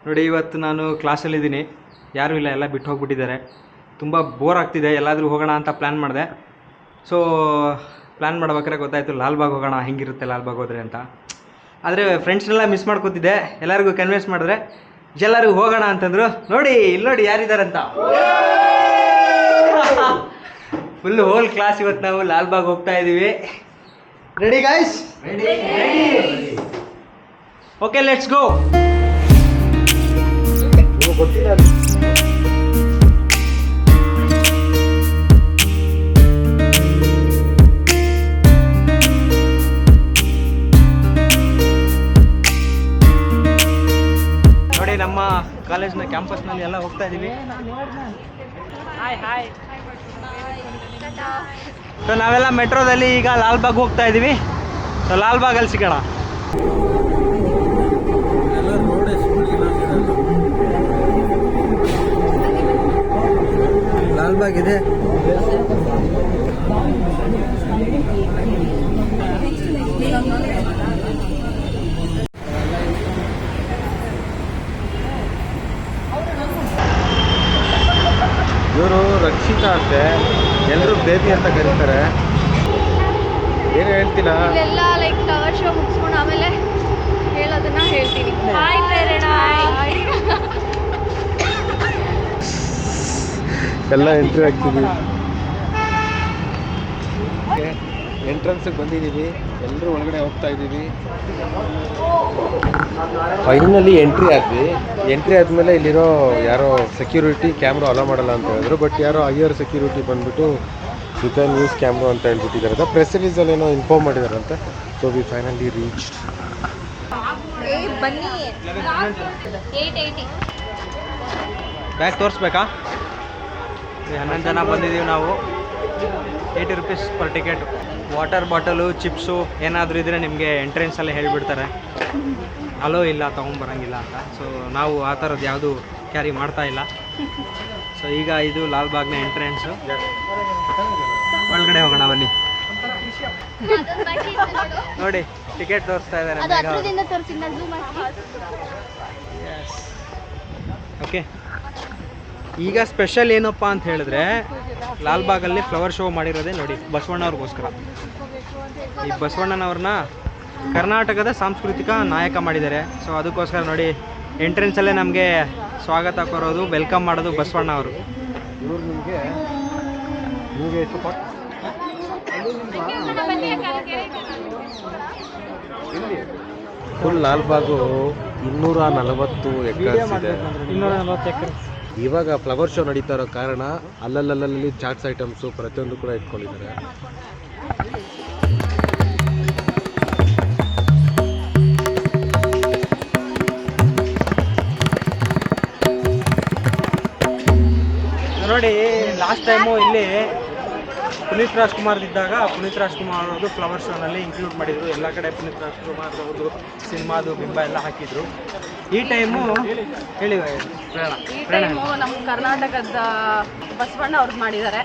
ನೋಡಿ ಇವತ್ತು ನಾನು ಕ್ಲಾಸಲ್ಲಿದ್ದೀನಿ, ಯಾರೂ ಇಲ್ಲ, ಎಲ್ಲ ಬಿಟ್ಟು ಹೋಗ್ಬಿಟ್ಟಿದ್ದಾರೆ. ತುಂಬ ಬೋರ್ ಆಗ್ತಿದೆ, ಎಲ್ಲಾದರೂ ಹೋಗೋಣ ಅಂತ ಪ್ಲ್ಯಾನ್ ಮಾಡಿದೆ. ಸೊ ಪ್ಲ್ಯಾನ್ ಮಾಡ್ಬೇಕಾದ್ರೆ ಗೊತ್ತಾಯಿತು ಲಾಲ್ಬಾಗ್ ಹೋಗೋಣ, ಹೆಂಗಿರುತ್ತೆ ಲಾಲ್ಬಾಗ್ ಹೋದರೆ ಅಂತ. ಆದರೆ ಫ್ರೆಂಡ್ಸ್ನೆಲ್ಲ ಮಿಸ್ ಮಾಡ್ಕೊತಿದ್ದೆ. ಎಲ್ಲರಿಗೂ ಕನ್ವಿನ್ಸ್ ಮಾಡಿದ್ರೆ ಎಲ್ಲರಿಗೂ ಹೋಗೋಣ ಅಂತಂದರು. ನೋಡಿ ಇಲ್ಲಿ ನೋಡಿ ಯಾರಿದ್ದಾರಂತ. ಫುಲ್ ಹೋಲ್ ಕ್ಲಾಸ್ ಇವತ್ತು ನಾವು ಲಾಲ್ಬಾಗ್ ಹೋಗ್ತಾ ಇದ್ದೀವಿ. Ready guys? Ready. Okay, let's go. ನೋಡಿ ನಮ್ಮ ಕಾಲೇಜ್ನ ಕ್ಯಾಂಪಸ್ನಲ್ಲಿ ಎಲ್ಲ ಹೋಗ್ತಾ ಇದ್ದೀವಿ. ಹಾಯ್. ಸೊ ನಾವೆಲ್ಲ ಮೆಟ್ರೋದಲ್ಲಿ ಈಗ ಲಾಲ್ಬಾಗ್ ಹೋಗ್ತಾ ಇದ್ದೀವಿ. ಸೊ ಲಾಲ್ಬಾಗಲ್ಲಿ ಸಿಗೋಣ. ಲಾಲ್ಬಾಗ್ ಇದೆ. ಇವರು ರಕ್ಷಿತಾ ಅಂತೆ, ಎಲ್ಲರೂ ಬೇಬಿ ಅಂತ ಕರೀತಾರೆ. ಏನು ಹೇಳ್ತೀರಾ? ಇಲ್ಲೆಲ್ಲ ಲೈಕ್ ಟವರ್ ಶೋ ಮುಗಿಸ್ಕೊಂಡು ಆಮೇಲೆ ಹೇಳೋದನ್ನ ಹೇಳ್ತೀನಿ. ಹಾಯ್ ಪ್ರೇರಣ. ಎಲ್ಲ ಎಂಟ್ರಿ ಆಗ್ತಿದ್ದೀವಿ. ಎಂಟ್ರೆನ್ಸಿಗೆ ಬಂದಿದ್ದೀವಿ, ಎಲ್ಲರೂ ಒಳಗಡೆ ಹೋಗ್ತಾ ಇದ್ದೀವಿ. ಫೈನಲಿ ಎಂಟ್ರಿ ಆದಮೇಲೆ ಇಲ್ಲಿರೋ ಯಾರೋ ಸೆಕ್ಯೂರಿಟಿ ಕ್ಯಾಮ್ರಾ ಅಲೋ ಮಾಡಲ್ಲ ಅಂತ ಹೇಳಿದ್ರು. ಬಟ್ ಯಾರೋ ಹೈಯರ್ ಸೆಕ್ಯೂರಿಟಿ ಬಂದುಬಿಟ್ಟು ಯು ಕ್ಯಾನ್ ಯೂಸ್ ಕ್ಯಾಮ್ರಾ ಅಂತ ಹೇಳ್ಬಿಟ್ಟಿದ್ದಾರೆ. ಪ್ರೆಸ್ ರಿಲೀಸಲ್ಲಿ ಏನೋ ಇನ್ಫಾರ್ಮ್ ಮಾಡಿದಾರಂತೆ. So we finally reached. ಬನ್ನಿ. 880 ಬ್ಯಾಗ್ ತೋರಿಸ್ಬೇಕಾ? 11 ಜನ ಬಂದಿದ್ದೀವಿ ನಾವು. 80 rupees per ticket. Water bottle, chips ಏನಾದರೂ ಇದ್ದರೆ ನಿಮಗೆ ಎಂಟ್ರೆನ್ಸಲ್ಲೇ ಹೇಳಿಬಿಡ್ತಾರೆ, ಅಲೋ ಇಲ್ಲ ತೊಗೊಂಬರಂಗಿಲ್ಲ ಅಂತ. ಸೊ ನಾವು ಆ ಥರದ್ದು ಯಾವುದು ಕ್ಯಾರಿ ಮಾಡ್ತಾ ಇಲ್ಲ. ಸೊ ಈಗ ಇದು ಲಾಲ್ಬಾಗ್ನ ಎಂಟ್ರೆನ್ಸು. ಒಳಗಡೆ ಹೋಗೋಣ ಬನ್ನಿ. ನೋಡಿ ಟಿಕೆಟ್ ತೋರಿಸ್ತಾ ಇದ್ದಾರೆ. ಓಕೆ, ಈಗ ಸ್ಪೆಷಲ್ ಏನಪ್ಪ ಅಂತ ಹೇಳಿದ್ರೆ ಲಾಲ್ಬಾಗಲ್ಲಿ ಫ್ಲವರ್ ಶೋ ಮಾಡಿರೋದೇ ನೋಡಿ ಬಸವಣ್ಣವ್ರಿಗೋಸ್ಕರ. ಈ ಬಸವಣ್ಣನವ್ರನ್ನ ಕರ್ನಾಟಕದ ಸಾಂಸ್ಕೃತಿಕ ನಾಯಕ ಮಾಡಿದ್ದಾರೆ. ಸೊ ಅದಕ್ಕೋಸ್ಕರ ನೋಡಿ ಎಂಟ್ರೆನ್ಸಲ್ಲೇ ನಮಗೆ ಸ್ವಾಗತ ಕೋರೋದು, ವೆಲ್ಕಮ್ ಮಾಡೋದು ಬಸವಣ್ಣ ಅವರು. ಇವ್ರು ನಿಮಗೆ ಫುಲ್ ಲಾಲ್ಬಾಗು 240 ಎಕರ್ಸ್ ಇದೆ. 240 ಎಕರೆ. ಇವಾಗ ಫ್ಲವರ್ ಶೋ ನಡೀತಾ ಇರೋ ಕಾರಣ ಅಲ್ಲಲ್ಲಿ ಚಾಟ್ಸ್ ಐಟಮ್ಸು ಪ್ರತಿಯೊಂದು ಕೂಡ ಇಟ್ಕೊಂಡಿದ್ದಾರೆ. ನೋಡಿ ಲಾಸ್ಟ್ ಟೈಮು ಇಲ್ಲಿ ಪುನೀತ್ ರಾಜ್ಕುಮಾರ್ ಇದ್ದಾಗ ಪುನೀತ್ ರಾಜ್ಕುಮಾರ್ ಅವ್ರದ್ದು ಫ್ಲವರ್ ಶೋನಲ್ಲಿ ಇನ್ಕ್ಲೂಡ್ ಮಾಡಿದರು. ಎಲ್ಲ ಕಡೆ ಪುನೀತ್ ರಾಜ್ಕುಮಾರ್ ಅವ್ರದ್ದು ಸಿನಿಮಾದು ಬಿಂಬ ಎಲ್ಲ ಹಾಕಿದ್ರು. ಈ ಟೈಮು ಹೇಳಿ ಈ ಟೈಮು ನಮ್ಮ ಕರ್ನಾಟಕದ ಬಸವಣ್ಣ ಅವ್ರದ್ದು ಮಾಡಿದ್ದಾರೆ.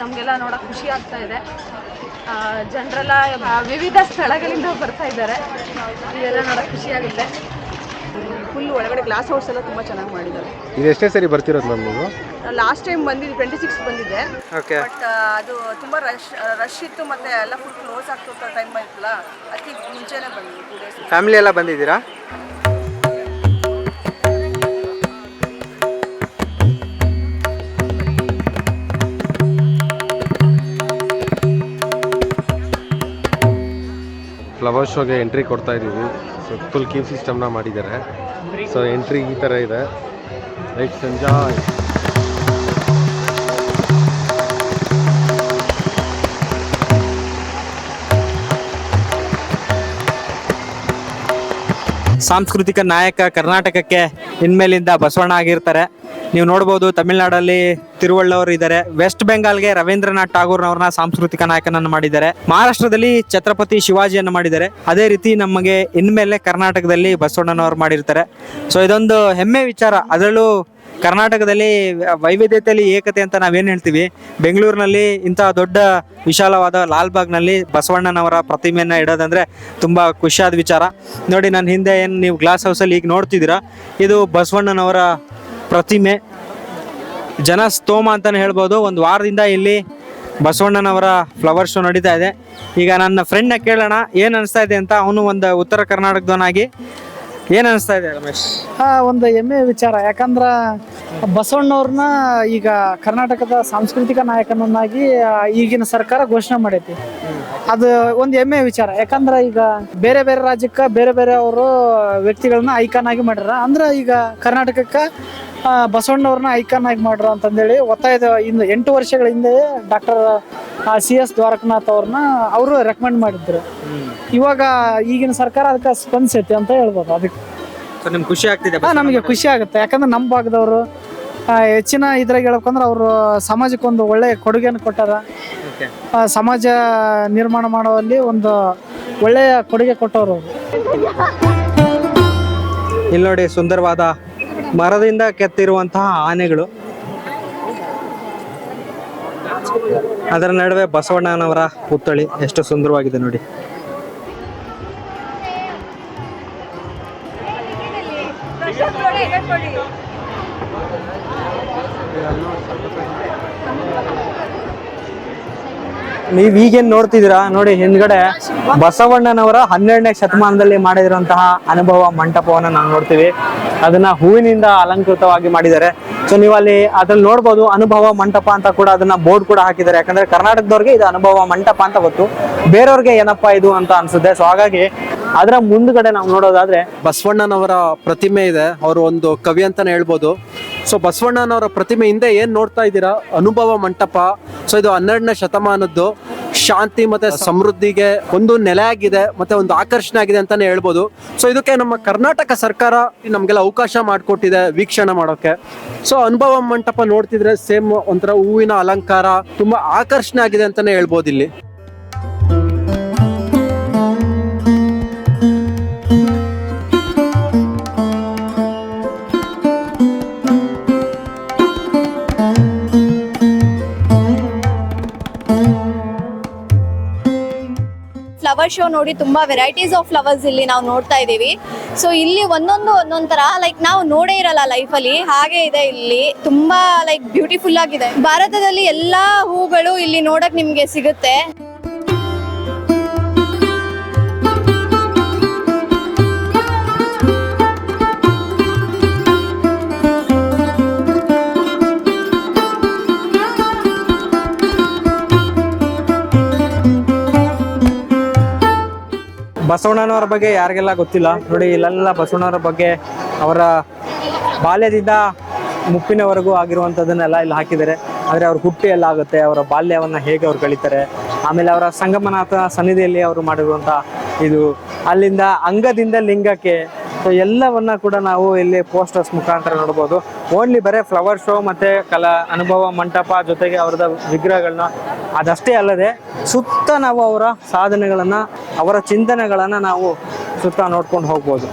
ನಮಗೆಲ್ಲ ನೋಡೋಕೆ ಖುಷಿ ಆಗ್ತಾ ಇದೆ. ಜನರೆಲ್ಲ ವಿವಿಧ ಸ್ಥಳಗಳಿಂದ ಬರ್ತಾ ಇದ್ದಾರೆ. ಇದೆಲ್ಲ ನೋಡೋಕೆ ಖುಷಿ ಆಗುತ್ತೆ. ಫುಲ್ ಒಳಗಡೆ ಗ್ಲಾಸ್ ಹೌಸ್ ಎಲ್ಲ ತುಂಬ ಚೆನ್ನಾಗಿ ಮಾಡಿದ್ದಾರೆ. ಇದು ಎಷ್ಟೇ ಸರಿ ಬರ್ತಿರೋದು ಮ್ಯಾಮ್ ನೀವು? ಲಾಸ್ಟ್ ಟೈಮ್ ಬಂದಿದ್ದು 26 ಬಂದಿದ್ದೆ. ಓಕೆ. ಬಟ್ ಅದು ತುಂಬ ರಶ್ ಇತ್ತು, ಮತ್ತು ಎಲ್ಲ ಫುಲ್ ಕ್ಲೋಸ್ ಆಗ್ತಿರ್ತ ಟೈಮ್ ಆಯ್ತಲ್ಲ, ಅದಕ್ಕೆ ಮುಂಚೆನೇ ಬಂದಿದ್ದು 2 days. ಫ್ಯಾಮಿಲಿ ಎಲ್ಲ ಬಂದಿದ್ದೀರಾ? ಫ್ಲವರ್ ಶೋಗೆ ಎಂಟ್ರಿ ಕೊಡ್ತಾ ಇದ್ದೀವಿ. ಸೊ ಫುಲ್ ಕ್ಯೂ ಸಿಸ್ಟಮ್ನ ಮಾಡಿದ್ದಾರೆ. ಸೊ ಎಂಟ್ರಿ ಈ ಥರ ಇದೆ. Let's enjoy. ಸಾಂಸ್ಕೃತಿಕ ನಾಯಕ ಕರ್ನಾಟಕಕ್ಕೆ ಇನ್ಮೇಲಿಂದ ಬಸವಣ್ಣ ಆಗಿರ್ತಾರೆ. ನೀವು ನೋಡ್ಬೋದು ತಮಿಳ್ನಾಡಲ್ಲಿ ತಿರುವಳ್ಳವರು ಇದ್ದಾರೆ. ವೆಸ್ಟ್ ಬೆಂಗಾಲ್ಗೆ ರವೀಂದ್ರನಾಥ್ ಠಾಗೂರ್ನವ್ರನ್ನ ಸಾಂಸ್ಕೃತಿಕ ನಾಯಕನನ್ನು ಮಾಡಿದ್ದಾರೆ. ಮಹಾರಾಷ್ಟ್ರದಲ್ಲಿ ಛತ್ರಪತಿ ಶಿವಾಜಿಯನ್ನು ಮಾಡಿದ್ದಾರೆ. ಅದೇ ರೀತಿ ನಮಗೆ ಇನ್ಮೇಲೆ ಕರ್ನಾಟಕದಲ್ಲಿ ಬಸವಣ್ಣನವರು ಮಾಡಿರ್ತಾರೆ. ಸೊ ಇದೊಂದು ಹೆಮ್ಮೆ ವಿಚಾರ. ಅದರಲ್ಲೂ ಕರ್ನಾಟಕದಲ್ಲಿ ವೈವಿಧ್ಯತೆಯಲ್ಲಿ ಏಕತೆ ಅಂತ ನಾವೇನು ಹೇಳ್ತೀವಿ, ಬೆಂಗಳೂರಿನಲ್ಲಿ ಇಂಥ ದೊಡ್ಡ ವಿಶಾಲವಾದ ಲಾಲ್ಬಾಗ್ನಲ್ಲಿ ಬಸವಣ್ಣನವರ ಪ್ರತಿಮೆಯನ್ನು ಇಡೋದಂದರೆ ತುಂಬ ಖುಷಿಯಾದ ವಿಚಾರ. ನೋಡಿ ನನ್ನ ಹಿಂದೆ ಏನು ನೀವು ಗ್ಲಾಸ್ ಹೌಸಲ್ಲಿ ಈಗ ನೋಡ್ತಿದ್ದೀರಾ, ಇದು ಬಸವಣ್ಣನವರ ಪ್ರತಿಮೆ. ಜನ ಸ್ತೋಮ ಅಂತಲೇ ಹೇಳ್ಬೋದು. ಒಂದು ವಾರದಿಂದ ಇಲ್ಲಿ ಬಸವಣ್ಣನವರ ಫ್ಲವರ್ ಶೋ ನಡೀತಾ ಇದೆ. ಈಗ ನನ್ನ ಫ್ರೆಂಡ್ನ ಕೇಳೋಣ ಏನು ಅನಿಸ್ತಾ ಇದೆ ಅಂತ. ಅವನು ಒಂದು ಉತ್ತರ ಕರ್ನಾಟಕದವನಾಗಿ ಏನು ಅನಿಸ್ತಾ ಇದೆ ರಮೇಶ್? ಒಂದು ಹೆಮ್ಮೆಯ ವಿಚಾರ. ಯಾಕಂದ್ರೆ ಬಸವಣ್ಣವ್ರನ್ನ ಈಗ ಕರ್ನಾಟಕದ ಸಾಂಸ್ಕೃತಿಕ ನಾಯಕನನ್ನಾಗಿ ಈಗಿನ ಸರ್ಕಾರ ಘೋಷಣೆ ಮಾಡೈತಿ. ಅದು ಒಂದು ಹೆಮ್ಮೆಯ ವಿಚಾರ. ಯಾಕಂದ್ರೆ ಈಗ ಬೇರೆ ಬೇರೆ ರಾಜ್ಯಕ್ಕೆ ಬೇರೆ ಬೇರೆ ಅವರು ವ್ಯಕ್ತಿಗಳನ್ನ ಐಕಾನ್ ಆಗಿ ಮಾಡ್ಯಾರ. ಅಂದ್ರೆ ಈಗ ಕರ್ನಾಟಕಕ್ಕೆ ಬಸವಣ್ಣವ್ರನ್ನ ಐಕಾನ್ ಆಗಿ ಮಾಡ್ರ ಅಂತಂದೇಳಿ ಒತ್ತಾಯದ ಇಂದ 8 ವರ್ಷಗಳ ಹಿಂದೆ ಡಾಕ್ಟರ್ CS ದ್ವಾರಕನಾಥ್ ಅವ್ರನ್ನ ಅವರು ರೆಕಮೆಂಡ್ ಮಾಡಿದ್ರು. ಇವಾಗ ಈಗಿನ ಸರ್ಕಾರ ಅದಕ್ಕೆ ಸ್ಪಂದಿಸೈತಿ ಅಂತ ಹೇಳ್ಬೋದು. ಅದಕ್ಕೆ ನಿಮ್ಗೆ ಖುಷಿ ಆಗ್ತಿದೆ? ನಮಗೆ ಖುಷಿ ಆಗುತ್ತೆ. ಯಾಕಂದ್ರೆ ನಮ್ಮ ಭಾಗದವರು ಹೆಚ್ಚಿನ ಇದ್ರಾಗ ಹೇಳ್ಬೇಕಂದ್ರೆ ಅವರು ಸಮಾಜಕ್ಕೆ ಒಂದು ಒಳ್ಳೆ ಕೊಡುಗೆಯನ್ನು ಕೊಟ್ಟಾರ. ಸಮಾಜ ನಿರ್ಮಾಣ ಮಾಡುವಲ್ಲಿ ಒಂದು ಒಳ್ಳೆಯ ಕೊಡುಗೆ ಕೊಟ್ಟವರು ಅವರು. ಇಲ್ಲಿ ನೋಡಿ ಸುಂದರವಾದ ಮರದಿಂದ ಕೆತ್ತಿರುವಂತಹ ಆನೆಗಳು, ಅದರ ನಡುವೆ ಬಸವಣ್ಣನವರ ಪುತ್ಥಳಿ ಎಷ್ಟು ಸುಂದರವಾಗಿದೆ ನೋಡಿ. ನೀವ್ ಈಗೇನ್ ನೋಡ್ತಿದ್ದೀರಾ ನೋಡಿ, ಹಿಂದ್ಗಡೆ ಬಸವಣ್ಣನವರ 12ನೇ ಶತಮಾನದಲ್ಲಿ ಮಾಡಿರುವಂತಹ ಅನುಭವ ಮಂಟಪವನ್ನ ನಾವು ನೋಡ್ತೀವಿ. ಅದನ್ನ ಹೂವಿನಿಂದ ಅಲಂಕೃತವಾಗಿ ಮಾಡಿದ್ದಾರೆ. ಸೊ ನೀವು ಅಲ್ಲಿ ಅದ್ರಲ್ಲಿ ನೋಡ್ಬೋದು ಅನುಭವ ಮಂಟಪ ಅಂತ ಕೂಡ ಅದನ್ನ ಬೋರ್ಡ್ ಕೂಡ ಹಾಕಿದ್ದಾರೆ. ಯಾಕಂದ್ರೆ ಕರ್ನಾಟಕದವ್ರಿಗೆ ಇದು ಅನುಭವ ಮಂಟಪ ಅಂತ ಗೊತ್ತು, ಬೇರೆಯವ್ರಿಗೆ ಏನಪ್ಪಾ ಇದು ಅಂತ ಅನ್ಸುತ್ತೆ. ಸೊ ಹಾಗಾಗಿ ಅದರ ಮುಂದ್ಗಡೆ ನಾವು ನೋಡೋದಾದ್ರೆ ಬಸವಣ್ಣನವರ ಪ್ರತಿಮೆ ಇದೆ. ಅವರು ಒಂದು ಕವಿ ಅಂತಾನೆ ಹೇಳ್ಬೋದು. ಸೊ ಬಸವಣ್ಣನವರ ಪ್ರತಿಮೆ ಹಿಂದೆ ಏನ್ ನೋಡ್ತಾ ಇದ್ದೀರಾ, ಅನುಭವ ಮಂಟಪ. ಸೊ ಇದು 12ನೇ ಶತಮಾನದ್ದು. ಶಾಂತಿ ಮತ್ತೆ ಸಮೃದ್ಧಿಗೆ ಒಂದು ನೆಲೆ ಆಗಿದೆ, ಮತ್ತೆ ಒಂದು ಆಕರ್ಷಣೆ ಆಗಿದೆ ಅಂತಾನೆ ಹೇಳ್ಬೋದು. ಸೊ ಇದಕ್ಕೆ ನಮ್ಮ ಕರ್ನಾಟಕ ಸರ್ಕಾರ ನಮ್ಗೆಲ್ಲ ಅವಕಾಶ ಮಾಡಿಕೊಟ್ಟಿದೆ ವೀಕ್ಷಣೆ ಮಾಡೋಕೆ. ಸೊ ಅನುಭವ ಮಂಟಪ ನೋಡ್ತಿದ್ರೆ ಸೇಮ್ ಒಂಥರ ಹೂವಿನ ಅಲಂಕಾರ ತುಂಬಾ ಆಕರ್ಷಣೆ ಆಗಿದೆ ಅಂತಾನೆ ಹೇಳ್ಬೋದು ಇಲ್ಲಿ. ಫ್ಲವರ್ ಶೋ ನೋಡಿ ತುಂಬಾ ವೆರೈಟೀಸ್ ಆಫ್ ಫ್ಲವರ್ಸ್ ಇಲ್ಲಿ ನಾವು ನೋಡ್ತಾ ಇದೀವಿ. ಸೊ ಇಲ್ಲಿ ಒಂದೊಂದ್ ತರ ಲೈಕ್ ನಾವು ನೋಡೇ ಇರಲ್ಲ ಲೈಫಲ್ಲಿ, ಹಾಗೆ ಇದೆ ಇಲ್ಲಿ. ತುಂಬಾ ಲೈಕ್ ಬ್ಯೂಟಿಫುಲ್ ಆಗಿದೆ. ಭಾರತದಲ್ಲಿ ಎಲ್ಲಾ ಹೂಗಳು ಇಲ್ಲಿ ನೋಡಕ್ ನಿಮ್ಗೆ ಸಿಗುತ್ತೆ. ಬಸವಣ್ಣನವರ ಬಗ್ಗೆ ಯಾರಿಗೆಲ್ಲ ಗೊತ್ತಿಲ್ಲ ನೋಡಿ, ಇಲ್ಲೆಲ್ಲ ಬಸವಣ್ಣನವರ ಬಗ್ಗೆ ಅವರ ಬಾಲ್ಯದಿಂದ ಮುಪ್ಪಿನವರೆಗೂ ಆಗಿರುವಂಥದ್ದನ್ನೆಲ್ಲ ಇಲ್ಲಿ ಹಾಕಿದ್ದಾರೆ. ಆದರೆ ಅವ್ರ ಹುಟ್ಟಿ ಎಲ್ಲ ಆಗುತ್ತೆ, ಅವರ ಬಾಲ್ಯವನ್ನು ಹೇಗೆ ಅವ್ರು ಕಳೀತಾರೆ, ಆಮೇಲೆ ಅವರ ಸಂಗಮನಾಥ ಸನ್ನಿಧಿಯಲ್ಲಿ ಅವರು ಮಾಡಿರುವಂಥ ಇದು, ಅಲ್ಲಿಂದ ಅಂಗದಿಂದ ಲಿಂಗಕ್ಕೆ, ಸೊ ಎಲ್ಲವನ್ನ ಕೂಡ ನಾವು ಇಲ್ಲಿ ಪೋಸ್ಟರ್ಸ್ ಮುಖಾಂತರ ನೋಡ್ಬೋದು. ಓನ್ಲಿ ಬರೀ ಫ್ಲವರ್ ಶೋ ಮತ್ತು ಅನುಭವ ಮಂಟಪ ಜೊತೆಗೆ ಅವ್ರದ್ದು ವಿಗ್ರಹಗಳನ್ನ ಅದಷ್ಟೇ ಅಲ್ಲದೆ ಸುತ್ತ ನಾವು ಅವರ ಸಾಧನೆಗಳನ್ನು, ಅವರ ಚಿಂತನೆಗಳನ್ನು ನಾವು ಸುತ್ತ ನೋಡ್ಕೊಂಡು ಹೋಗ್ಬೋದು.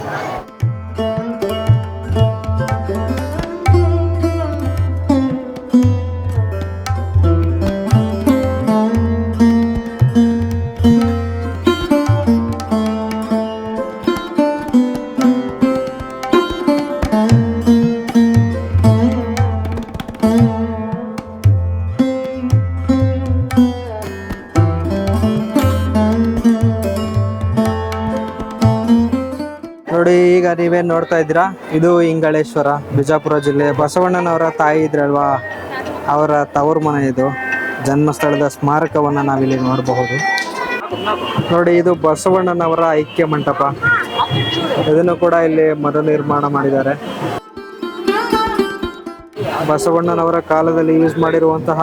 ನೋಡಿ, ಈಗ ನೀವೇನು ನೋಡ್ತಾ ಇದ್ದೀರಾ, ಇದು ಇಂಗಳೇಶ್ವರ, ಬಿಜಾಪುರ ಜಿಲ್ಲೆ. ಬಸವಣ್ಣನವರ ತಾಯಿ ಇದ್ರಲ್ವಾ, ಅವರ ತವರು ಮನೆ ಇದು. ಜನ್ಮಸ್ಥಳದ ಸ್ಮಾರಕವನ್ನು ನಾವಿಲ್ಲಿ ನೋಡಬಹುದು. ನೋಡಿ, ಇದು ಬಸವಣ್ಣನವರ ಐಕ್ಯ ಮಂಟಪ. ಇದನ್ನು ಕೂಡ ಇಲ್ಲಿ ಮರು ನಿರ್ಮಾಣ ಮಾಡಿದ್ದಾರೆ. ಬಸವಣ್ಣನವರ ಕಾಲದಲ್ಲಿ ಯೂಸ್ ಮಾಡಿರುವಂತಹ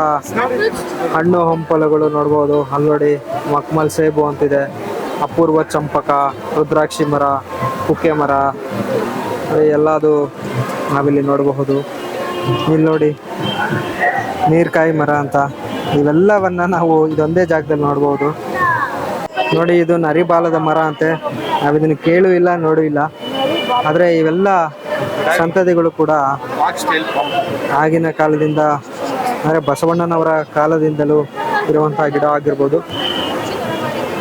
ಹಣ್ಣು ಹಂಪಲುಗಳು ನೋಡ್ಬೋದು. ಅಲ್ಲಿ ನೋಡಿ, ಮಕ್ಮಲ್ ಸೇಬು ಅಂತಿದೆ, ಅಪೂರ್ವ ಚಂಪಕ, ರುದ್ರಾಕ್ಷಿ ಮರ, ಕುಕ್ಕೆ ಮರ, ಎಲ್ಲದು ನಾವಿಲ್ಲಿ ನೋಡಬಹುದು. ಇಲ್ಲಿ ನೋಡಿ, ನೀರ್ಕಾಯಿ ಮರ ಅಂತ, ಇವೆಲ್ಲವನ್ನ ನಾವು ಇದೊಂದೇ ಜಾಗದಲ್ಲಿ ನೋಡ್ಬೋದು. ನೋಡಿ, ಇದು ನರಿಬಾಲದ ಮರ ಅಂತೆ. ನಾವಿದನ್ನು ಕೇಳೂ ಇಲ್ಲ, ನೋಡೂ ಇಲ್ಲ. ಆದರೆ ಇವೆಲ್ಲ ಸಂತತಿಗಳು ಕೂಡ ಆಗಿನ ಕಾಲದಿಂದ ಅಂದರೆ ಬಸವಣ್ಣನವರ ಕಾಲದಿಂದಲೂ ಇರುವಂಥ ಗಿಡ ಆಗಿರ್ಬೋದು.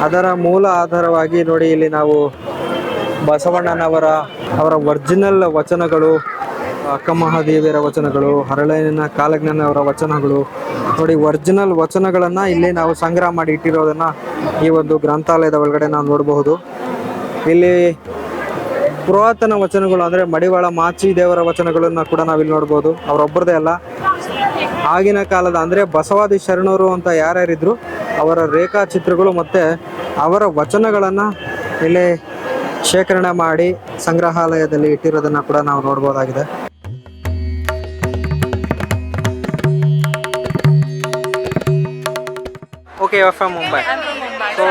ಅದರ ಮೂಲ ಆಧಾರವಾಗಿ ನೋಡಿ ಇಲ್ಲಿ ನಾವು ಬಸವಣ್ಣನವರ ಒರಿಜಿನಲ್ ವಚನಗಳು, ಅಕ್ಕಮಹಾದೇವಿಯರ ವಚನಗಳು, ಹರಳಯ್ಯನ ಕಾಲಜ್ಞಾನವರ ವಚನಗಳು ನೋಡಿ, ಒರಿಜಿನಲ್ ವಚನಗಳನ್ನು ಇಲ್ಲಿ ನಾವು ಸಂಗ್ರಹ ಮಾಡಿ ಇಟ್ಟಿರೋದನ್ನು ಈ ಒಂದು ಗ್ರಂಥಾಲಯದ ಒಳಗಡೆ ನಾವು ನೋಡಬಹುದು. ಇಲ್ಲಿ ಪುರಾತನ ವಚನಗಳು ಅಂದರೆ ಮಡಿವಾಳ ಮಾಚಿ ದೇವರ ವಚನಗಳನ್ನು ಕೂಡ ನಾವಿಲ್ಲಿ ನೋಡ್ಬೋದು. ಅವರೊಬ್ಬರದೇ ಅಲ್ಲ, ಆಗಿನ ಕಾಲದ ಅಂದರೆ ಬಸವಾದಿ ಶರಣರು ಅಂತ ಯಾರ್ಯಾರಿದ್ರು ಅವರ ರೇಖಾಚಿತ್ರಗಳು ಮತ್ತು ಅವರ ವಚನಗಳನ್ನು ಇಲ್ಲಿ ಶೇಖರಣೆ ಮಾಡಿ ಸಂಗ್ರಹಾಲಯದಲ್ಲಿ ಇಟ್ಟಿರೋದನ್ನು ಕೂಡ ನಾವು ನೋಡ್ಬೋದಾಗಿದೆ. Okay, you're from Mumbai. I'm from Mumbai. So,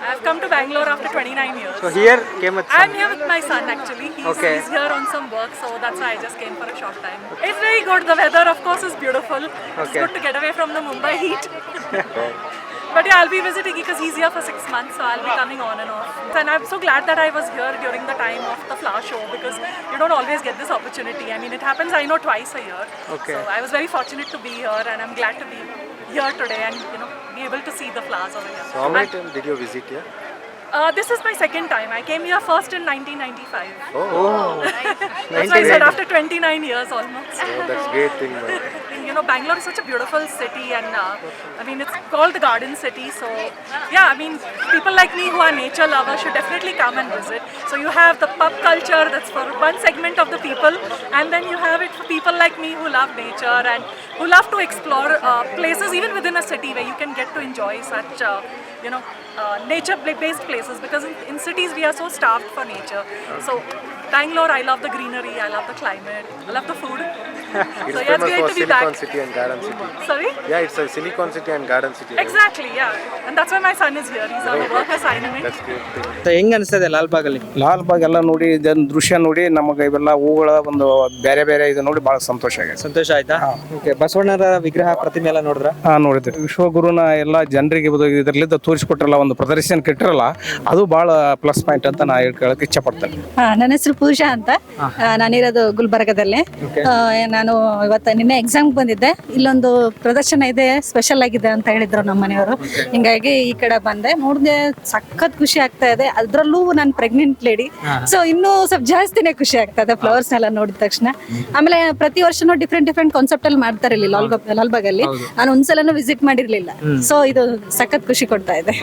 I've come to Bangalore after 29 years. So here came with I'm here with my son actually. He's here on some work, so that's why I just came for a short time. It's very good. The weather, of course, is beautiful. It's good to get away from the Mumbai heat. But yeah, I'll be visiting because he's here for 6 months, so I'll be coming on and off. And I'm so glad that I was here during the time of the flower show because you don't always get this opportunity. I mean, it happens, I know, twice a year. Okay. So I was very fortunate to be here, and I'm glad to be here today and be able to see the flowers over here. So how many times did you visit here? This is my second time. I came here first in 1995. Oh, That's why I said after 29 years almost. that's great thing. Bangalore is such a beautiful city, and I mean, it's called the Garden City. So yeah, I mean, people like me who are nature lovers should definitely come and visit. So you have the pub culture that's for one segment of the people, and then you have it for people like me who love nature and who love to explore places even within a city where you can get to enjoy such nature-based places, because in cities we are so starved for nature. So Bangalore, I love the greenery, I love the climate, I love the food. It's So yeah, it's famous great for to be Silicon back. City and Garden City. Sorry? Yeah, it's a Silicon City and Garden City. right? Exactly, yeah. And that's why my son is here. He's on a work assignment. That's great thing. ಹೆಂಗೆ ಅನಿಸ್ತದೆ ಲಾಲ್ಬಾಗಲ್ಲಿ? ಲಾಲ್ ಬಾಗ್ ಎಲ್ಲ ನೋಡಿ ಇದನ್ನ ದೃಶ್ಯ ನೋಡಿ ನಮಗೆ ಇವೆಲ್ಲ ಹೂಗಳ ಒಂದು ಬೇರೆ ಬೇರೆ ಇದು ನೋಡಿ ಬಹಳ ಸಂತೋಷ ಆಗಿದೆ. ಸಂತೋಷ ಆಯ್ತಾ? ಓಕೆ, ಬಸವಣ್ಣರ ವಿಗ್ರಹ ಪ್ರತಿಮೆ ಎಲ್ಲ ನೋಡಿದ್ರ? ನೋಡಿದ್ರಿ ವಿಶ್ವಗುರುನ ಎಲ್ಲ ಜನರಿಗೆ ಇದರಲ್ಲಿದ್ದ ತೋರಿಸ್ಕೊಟ್ರಲ್ಲ, ಒಂದು ಪ್ರದರ್ಶನ ಕೆಟ್ಟಿರಲ್ಲ, ಅದು ಬಹಳ ಪ್ಲಸ್ ಪಾಯಿಂಟ್ ಅಂತ ನಾ ಹೇಳಕ್ ಇಚ್ಛೆ ಪಡ್ತೇನೆ. ನನ್ನ ಹೆಸರು ಪೂಜಾ ಅಂತ. ನಾನಿರೋದು ಗುಲ್ಬರ್ಗದಲ್ಲಿ. ನಾನು ಇವತ್ತು ನಿನ್ನೆ ಎಕ್ಸಾಮ್ ಬಂದಿದ್ದೆ. ಇಲ್ಲೊಂದು ಪ್ರದರ್ಶನ ಇದೆ, ಸ್ಪೆಷಲ್ ಆಗಿದೆ ಅಂತ ಹೇಳಿದ್ರು ನಮ್ಮ ಮನೆಯವರು. ಹಿಂಗಾಗಿ ಈ ಕಡೆ ಬಂದೆ, ನೋಡಿದೆ, ಸಖತ್ ಖುಷಿ ಆಗ್ತಾ ಇದೆ. ಅದ್ರಲ್ಲೂ ನಾನು ಪ್ರೆಗ್ನೆಂಟ್ ಲೇಡಿ, ಸೊ ಇನ್ನೂ ಸ್ವಲ್ಪ ಜಾಸ್ತಿನೇ ಖುಷಿ ಆಗ್ತಾ ಇದೆ ಫ್ಲವರ್ಸ್ ಎಲ್ಲ ನೋಡಿದ ತಕ್ಷಣ. ಆಮೇಲೆ ಪ್ರತಿ ವರ್ಷನೂ ಡಿಫ್ರೆಂಟ್ ಕಾನ್ಸೆಪ್ಟ್ ಅಲ್ಲಿ ಮಾಡ್ತಾರೆ ಇಲ್ಲಿ ಲಾಲ್ಬಾಗ್ ಅಲ್ಲಿ. ನಾನು ಒಂದ್ಸಲನೂ ವಿಸಿಟ್ ಮಾಡಿರ್ಲಿಲ್ಲ, ಸೊ ಇದು ಸಖತ್ ಖುಷಿ ಕೊಡ್ತಾ ಇದೆ.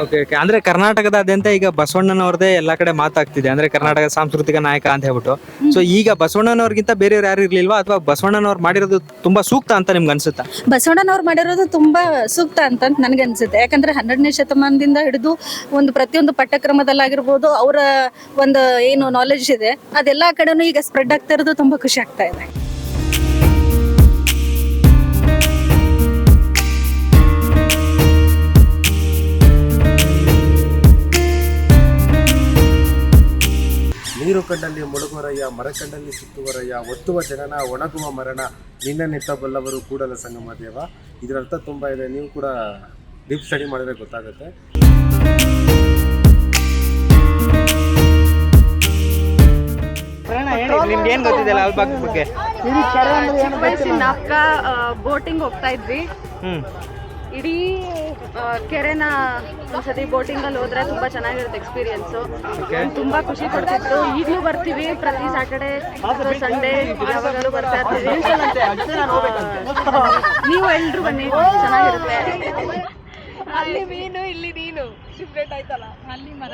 ಅಂದ್ರೆ ಕರ್ನಾಟಕದಾದ್ಯಂತ ಈಗ ಬಸವಣ್ಣನವ್ರದೇ ಎಲ್ಲಾ ಕಡೆ ಮಾತಾಗ್ತಿದೆ, ಅಂದ್ರೆ ಕರ್ನಾಟಕ ಸಾಂಸ್ಕೃತಿಕ ನಾಯಕ ಅಂತ ಹೇಳ್ಬಿಟ್ಟು. ಸೊ ಈಗ ಬಸವಣ್ಣನವ್ರಿಗಿಂತ ಬೇರೆಯವ್ರು ಯಾರು ಇರ್ಲಿಲ್ವಾ, ಅಥವಾ ಬಸವಣ್ಣನವ್ರು ಮಾಡಿರೋದು ತುಂಬಾ ಸೂಕ್ತ ಅಂತ ನಿಮ್ಗೆ ಅನ್ಸುತ್ತಾ? ಬಸವಣ್ಣನವ್ರು ಮಾಡಿರೋದು ತುಂಬಾ ಸೂಕ್ತ ಅಂತ ನನ್ಗೆ ಅನ್ಸುತ್ತೆ. ಯಾಕಂದ್ರೆ 12ನೇ ಶತಮಾನದಿಂದ ಹಿಡಿದು ಒಂದು ಪ್ರತಿಯೊಂದು ಪಠ್ಯಕ್ರಮದಲ್ಲಾಗಿರ್ಬೋದು, ಅವರ ಒಂದು ಏನು ನಾಲೆಜ್ ಇದೆ ಅದೆಲ್ಲಾ ಕಡೆನೂ ಈಗ ಸ್ಪ್ರೆಡ್ ಆಗ್ತಾ ಇರೋದು ತುಂಬಾ ಖುಷಿ ಆಗ್ತಾ ಇದೆ. ನೀರು ಕಂಡಲ್ಲಿ ಮುಳುಗುವರಯ್ಯ, ಮರ ಕಂಡಲ್ಲಿ ಸುತ್ತುವರಯ್ಯ, ಒತ್ತುವ ಜನನ ಒಣಗುವ ಮರಣ, ನಿನ್ನ ನೆತ್ತಬಲ್ಲವರು ಕೂಡಲ ಸಂಗಮ ದೇವ. ಇದರ ಅರ್ಥ ತುಂಬ ಇದೆ, ನೀವು ಕೂಡ ಡೀಪ್ ಸ್ಟಡಿ ಮಾಡಿದ್ರೆ ಗೊತ್ತಾಗುತ್ತೆ. ನಿಮ್ಗೆ ಏನ್ ಗೊತ್ತಿದೆ ಲಾಲ್ಬಾಗ್ ಬಗ್ಗೆ? ಚಿಕ್ಕ ವಯಸ್ಸಿನ ಅಕ್ಕ ಬೋಟಿಂಗ್ ಹೋಗ್ತಾ ಇದ್ವಿ. ಇಡೀ ಕೆರೆನ ಒಂದ್ಸತಿ ಬೋಟಿಂಗ್ ಅಲ್ಲಿ ಹೋದ್ರೆ ತುಂಬಾ ಚೆನ್ನಾಗಿರುತ್ತೆ ಎಕ್ಸ್ಪೀರಿಯನ್ಸು. ತುಂಬಾ ಖುಷಿ ಕೊಡ್ತಿತ್ತು. ಈಗಲೂ ಬರ್ತೀವಿ, ಪ್ರತಿ ಸ್ಯಾಟರ್ಡೆ ಸಂಡೇ ಯಾವಾಗಲೂ ಬರ್ತಾ ಇರ್ತೀವಿ. ನೀವು ಎಲ್ರು ಬನ್ನಿ, ಚೆನ್ನಾಗಿರುತ್ತೆ. ಅಲ್ಲಿ ಮೀನು, ಇಲ್ಲಿ ನೀನು ಡಿಫ್ರೆಂಟ್ ಆಯ್ತಲ್ಲ. ಅಲ್ಲಿ ಮರ.